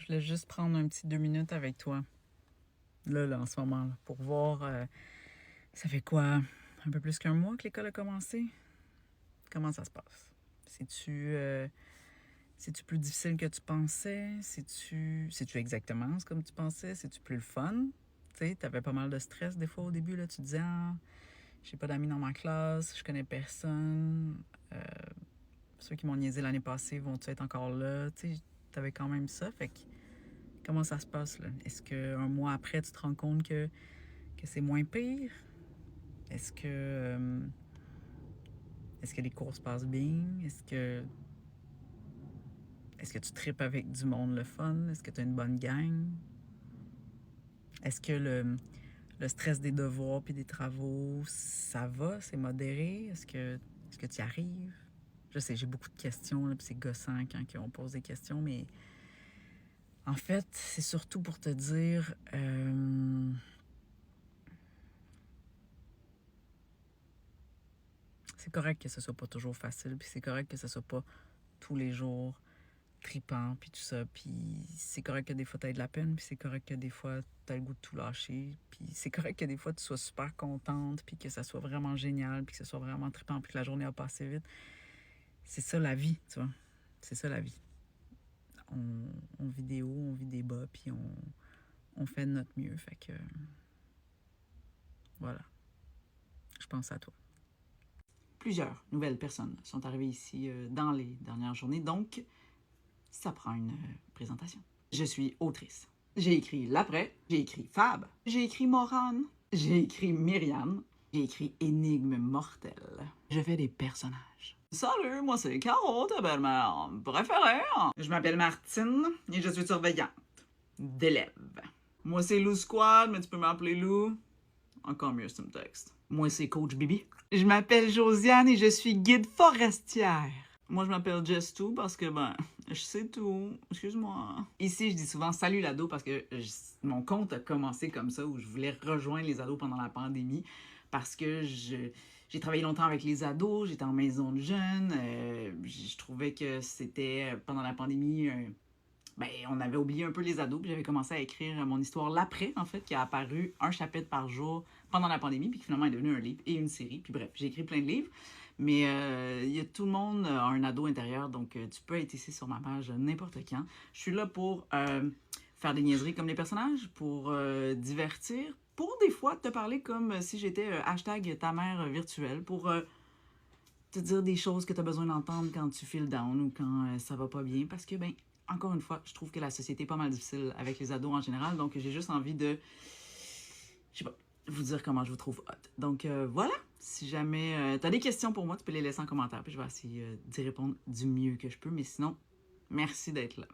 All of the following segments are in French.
Je voulais juste prendre un petit 2 minutes avec toi, là en ce moment, là, pour voir, ça fait quoi, un peu plus qu'un mois que l'école a commencé? Comment ça se passe? C'est-tu plus difficile que tu pensais? C'est-tu exactement comme tu pensais? C'est-tu plus le fun? Tu sais, t'avais pas mal de stress des fois au début, là, tu te disais, ah, j'ai pas d'amis dans ma classe, je connais personne, ceux qui m'ont niaisé l'année passée vont-tu être encore là? Tu sais, t'avais quand même ça, fait que comment ça se passe, là? Est-ce qu'un mois après, tu te rends compte que c'est moins pire? Est-ce que, est-ce que les cours se passent bien? Est-ce que tu tripes avec du monde le fun? Est-ce que tu as une bonne gang? Est-ce que le stress des devoirs puis des travaux, ça va? C'est modéré? Est-ce que tu y arrives? Je sais, j'ai beaucoup de questions, là, puis c'est gossant quand on pose des questions, mais en fait, c'est surtout pour te dire... c'est correct que ce soit pas toujours facile, puis c'est correct que ce soit pas tous les jours tripant, puis tout ça, puis c'est correct que des fois t'aies de la peine, puis c'est correct que des fois t'as le goût de tout lâcher, puis c'est correct que des fois tu sois super contente, puis que ça soit vraiment génial, puis que ce soit vraiment trippant, puis que la journée a passé vite. C'est ça la vie, tu vois. C'est ça la vie. On vit des hauts, on vit des bas, puis on fait de notre mieux, fait que... voilà. Je pense à toi. Plusieurs nouvelles personnes sont arrivées ici dans les dernières journées, donc ça prend une présentation. Je suis autrice. J'ai écrit L'après, j'ai écrit Fab, j'ai écrit Morane, j'ai écrit Myriam, j'ai écrit Énigme mortelle. Je fais des personnages. Salut, moi c'est Caro, ta belle-mère préférée. Je m'appelle Martine et je suis surveillante d'élèves. Moi c'est Lou Squad, mais tu peux m'appeler Lou. Encore mieux, c'est un texte. Moi c'est Coach Bibi. Je m'appelle Josiane et je suis guide forestière. Moi, je m'appelle Jess tout parce que, je sais tout. Excuse-moi. Ici, je dis souvent salut l'ado parce que mon compte a commencé comme ça, où je voulais rejoindre les ados pendant la pandémie parce que j'ai travaillé longtemps avec les ados, j'étais en maison de jeunes. Je trouvais que c'était, pendant la pandémie, on avait oublié un peu les ados, puis j'avais commencé à écrire mon histoire L'après, en fait, qui a apparu un chapitre par jour pendant la pandémie, puis qui finalement est devenu un livre et une série. Puis bref, j'ai écrit plein de livres, mais tout le monde a un ado intérieur, donc tu peux être ici sur ma page n'importe quand. Je suis là pour faire des niaiseries comme les personnages, pour divertir, pour des fois te parler comme si j'étais hashtag ta mère virtuelle, pour te dire des choses que tu as besoin d'entendre quand tu files down ou quand ça va pas bien, parce que, encore une fois, je trouve que la société est pas mal difficile avec les ados en général, donc j'ai juste envie de, je sais pas, vous dire comment je vous trouve hot. Donc voilà, si jamais t'as des questions pour moi, tu peux les laisser en commentaire, puis je vais essayer d'y répondre du mieux que je peux, mais sinon, merci d'être là.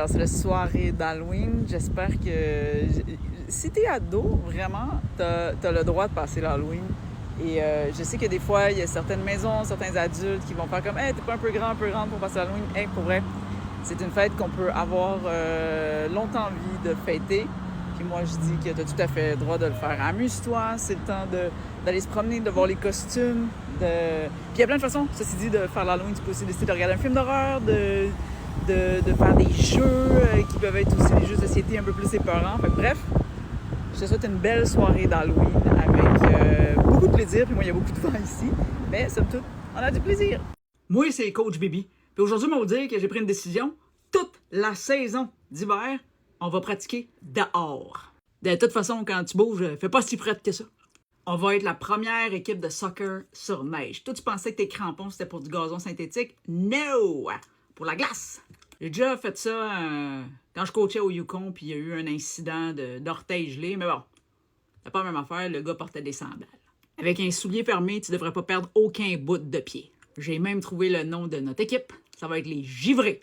passe la soirée d'Halloween. J'espère que... Si t'es ado, vraiment, t'as le droit de passer l'Halloween. Et je sais que des fois, il y a certaines maisons, certains adultes qui vont faire comme « Hey, t'es pas un peu grande pour passer l'Halloween? » Hey, pour vrai, c'est une fête qu'on peut avoir longtemps envie de fêter. Puis moi, je dis que t'as tout à fait le droit de le faire. Amuse-toi, c'est le temps d'aller se promener, de voir les costumes. Puis il y a plein de façons, ceci dit, de faire l'Halloween. Tu peux aussi décider de regarder un film d'horreur, de faire des jeux qui peuvent être aussi des jeux de société un peu plus épeurants. Fait que, bref, je te souhaite une belle soirée d'Halloween avec beaucoup de plaisir. Puis moi, il y a beaucoup de vent ici. Mais somme toute, on a du plaisir. Moi, c'est Coach Baby. Puis aujourd'hui, je vais vous dire que j'ai pris une décision. Toute la saison d'hiver, on va pratiquer dehors. De toute façon, quand tu bouges, fais pas si près que ça. On va être la première équipe de soccer sur neige. Toi, tu pensais que tes crampons, c'était pour du gazon synthétique? No! Pour la glace. J'ai déjà fait ça quand je coachais au Yukon, puis il y a eu un incident d'orteil gelé. Mais bon, c'est pas la même affaire, le gars portait des sandales. Avec un soulier fermé, tu devrais pas perdre aucun bout de pied. J'ai même trouvé le nom de notre équipe. Ça va être les Givrés.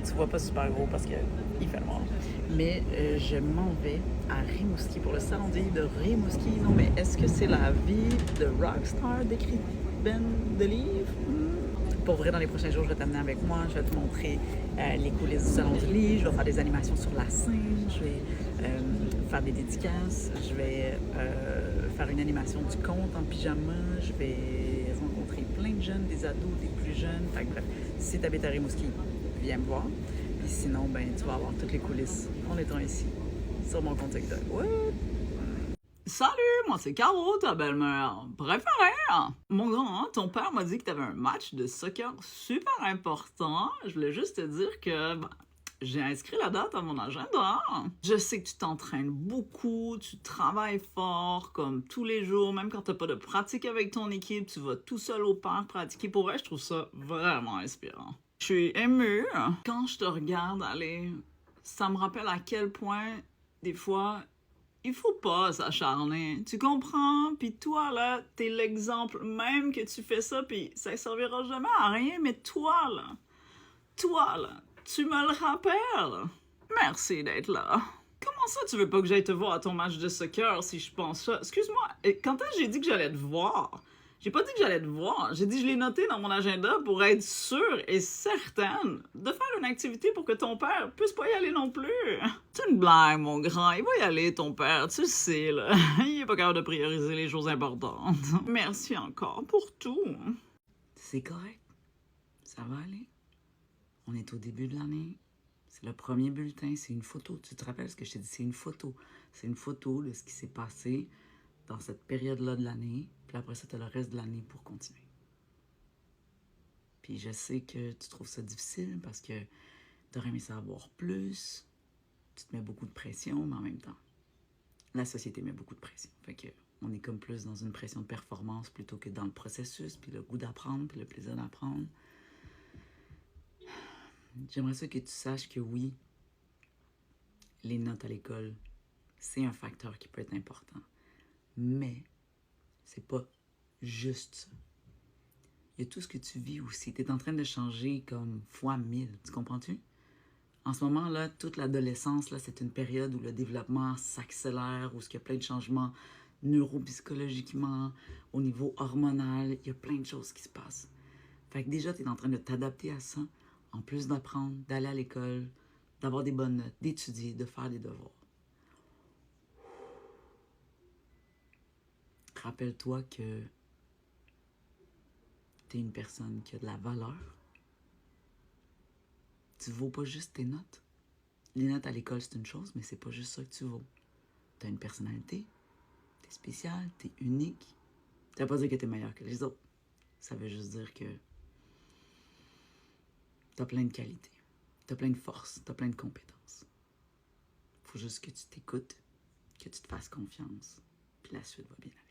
Tu vois pas super gros parce qu'il fait noir. Mais je m'en vais à Rimouski pour le salon du livre de Rimouski. Non, mais est-ce que c'est la vie de rockstar d'écrivaine de livres? Pour vrai, dans les prochains jours, je vais t'amener avec moi. Je vais te montrer les coulisses du salon du livre. Je vais faire des animations sur la scène. Je vais faire des dédicaces. Je vais faire une animation du conte en pyjama. Je vais rencontrer plein de jeunes, des ados, des plus jeunes. Fait que bref, si tu habites à Rimouski, viens me voir. Et sinon, ben, tu vas avoir toutes les coulisses en étant ici, sur mon compte TikTok. Ouais. Salut, moi c'est Caro, ta belle-mère préférée. Mon grand, ton père m'a dit que tu avais un match de soccer super important. Je voulais juste te dire que j'ai inscrit la date à mon agenda. Je sais que tu t'entraînes beaucoup, tu travailles fort, comme tous les jours, même quand tu n'as pas de pratique avec ton équipe, tu vas tout seul au parc pratiquer. Pour vrai, je trouve ça vraiment inspirant. Je suis émue. Quand je te regarde aller, ça me rappelle à quel point, des fois, il faut pas s'acharner. Tu comprends? Puis toi, là, t'es l'exemple même que tu fais ça, puis ça servira jamais à rien, mais toi, là, tu me le rappelles. Merci d'être là. Comment ça, tu veux pas que j'aille te voir à ton match de soccer si je pense ça? Excuse-moi, quand est-ce que j'ai dit que j'allais te voir? J'ai pas dit que j'allais te voir. J'ai dit que je l'ai noté dans mon agenda pour être sûre et certaine de faire une activité pour que ton père puisse pas y aller non plus. C'est une blague, mon grand. Il va y aller, ton père. Tu le sais, là. Il est pas capable de prioriser les choses importantes. Merci encore pour tout. C'est correct. Ça va aller. On est au début de l'année. C'est le premier bulletin. C'est une photo. Tu te rappelles ce que je t'ai dit? C'est une photo. C'est une photo de ce qui s'est passé dans cette période-là de l'année. Puis après ça, tu as le reste de l'année pour continuer. Puis je sais que tu trouves ça difficile parce que tu aurais aimé savoir plus. Tu te mets beaucoup de pression, mais en même temps, la société met beaucoup de pression. Fait que on est comme plus dans une pression de performance plutôt que dans le processus, puis le goût d'apprendre, puis le plaisir d'apprendre. J'aimerais ça que tu saches que oui, les notes à l'école, c'est un facteur qui peut être important. Mais c'est pas juste ça. Il il y a tout ce que tu vis aussi. Tu es en train de changer comme fois 1000, tu comprends-tu? En ce moment-là, toute l'adolescence, là, c'est une période où le développement s'accélère, où il y a plein de changements neuropsychologiquement, au niveau hormonal, il y a plein de choses qui se passent. Fait que déjà, tu es en train de t'adapter à ça, en plus d'apprendre, d'aller à l'école, d'avoir des bonnes notes, d'étudier, de faire des devoirs. Rappelle-toi que tu es une personne qui a de la valeur. Tu ne vaux pas juste tes notes. Les notes à l'école, c'est une chose, mais c'est pas juste ça que tu vaux. Tu as une personnalité, tu es spécial, tu es unique. Ça veut pas dire que tu es meilleur que les autres. Ça veut juste dire que tu as plein de qualités, tu as plein de forces, tu as plein de compétences. Faut juste que tu t'écoutes, que tu te fasses confiance, puis la suite va bien aller.